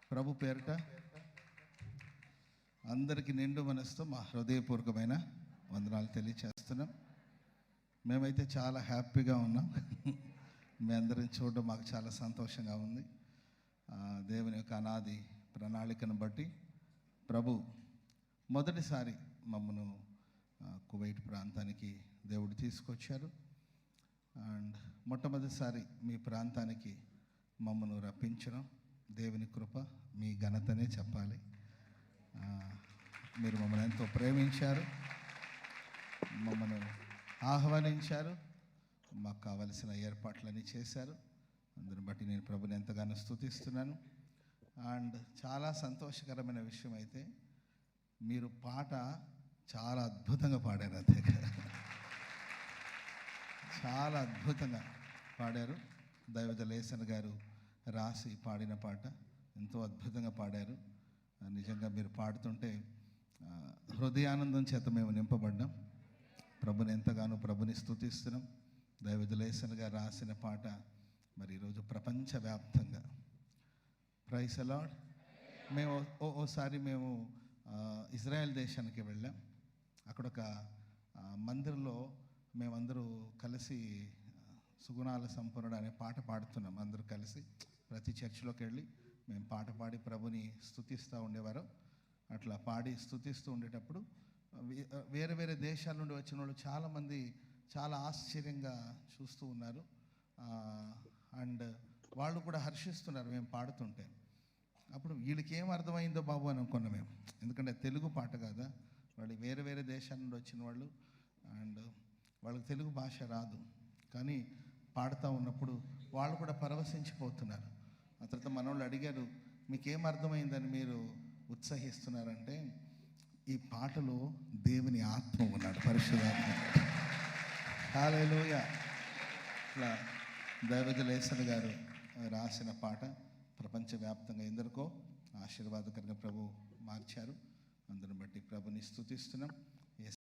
ప్రభు పేరిట అందరికీ నిండు మనసుతో మా హృదయపూర్వకమైన వందనాలు తెలియచేస్తున్నాం. మేమైతే చాలా హ్యాపీగా ఉన్నాం. మీ అందరిని చూడడం మాకు చాలా సంతోషంగా ఉంది. దేవుని యొక్క అనాది ప్రణాళికను బట్టి ప్రభు మొదటిసారి మమ్మను కువైట్ ప్రాంతానికి దేవుడు తీసుకొచ్చారు. అండ్ మొట్టమొదటిసారి మీ ప్రాంతానికి మమ్మను రప్పించడం దేవుని కృప, మీ ఘనతనే చెప్పాలి. మీరు మమ్మల్ని ఎంతో ప్రేమించారు, మమ్మల్ని ఆహ్వానించారు, మాకు కావలసిన ఏర్పాట్లన్నీ చేశారు. అందుని బట్టి నేను ప్రభుని ఎంతగానో స్తుతిస్తున్నాను. అండ్ చాలా సంతోషకరమైన విషయం అయితే మీరు పాట చాలా అద్భుతంగా పాడారు. అంతే చాలా అద్భుతంగా పాడారు. దైవజలేసన్ గారు రాసి పాడిన పాట ఎంతో అద్భుతంగా పాడారు. నిజంగా మీరు పాడుతుంటే హృదయానందం చేత మేము నింపబడ్డాం. ప్రభుని ఎంతగానో ప్రభుని స్తుతిస్తున్నాం. దైవజలేసన్ గారు రాసిన పాట మరి ఈరోజు ప్రపంచవ్యాప్తంగా ప్రైజ్ ది లార్డ్. మేము ఓసారి మేము ఇజ్రాయెల్ దేశానికి వెళ్ళాం. అక్కడ ఒక మందిరంలో మేమందరూ కలిసి సుగుణాల సంపూర్ణుడు అనే పాట పాడుతున్నాం. అందరూ కలిసి ప్రతి చర్చిలోకి వెళ్ళి మేము పాట పాడి ప్రభుని స్తుతిస్తూ ఉండేవారు. అట్లా పాడి స్తుతిస్తూ ఉండేటప్పుడు వేరే వేరే దేశాల నుండి వచ్చిన వాళ్ళు చాలామంది చాలా ఆశ్చర్యంగా చూస్తూ ఉన్నారు. అండ్ వాళ్ళు కూడా హర్షిస్తున్నారు మేము పాడుతుంటే. అప్పుడు వీళ్ళకి ఏం అర్థమైందో బాబు అని అనుకున్నాం మేము. ఎందుకంటే తెలుగు పాట కదా, వాళ్ళు వేరే వేరే దేశాల నుండి వచ్చిన వాళ్ళు. అండ్ వాళ్ళకి తెలుగు భాష రాదు, కానీ పాడుతూ ఉన్నప్పుడు వాళ్ళు కూడా పరవశించిపోతున్నారు. ఆ తర్వాత మనోళ్ళు అడిగారు, మీకేం అర్థమైందని మీరు ఉత్సహిస్తున్నారంటే, ఈ పాటలో దేవుని ఆత్మ ఉన్నాడు, పరిశుద్ధాత్మ. హల్లెలూయా. ఇట్లా దైవజలేసన్ గారు రాసిన పాట ప్రపంచవ్యాప్తంగా ఎందరికో ఆశీర్వాదకరంగా ప్రభు మార్చారు. అందుని బట్టి ప్రభుని స్తుతిస్తున్నాం.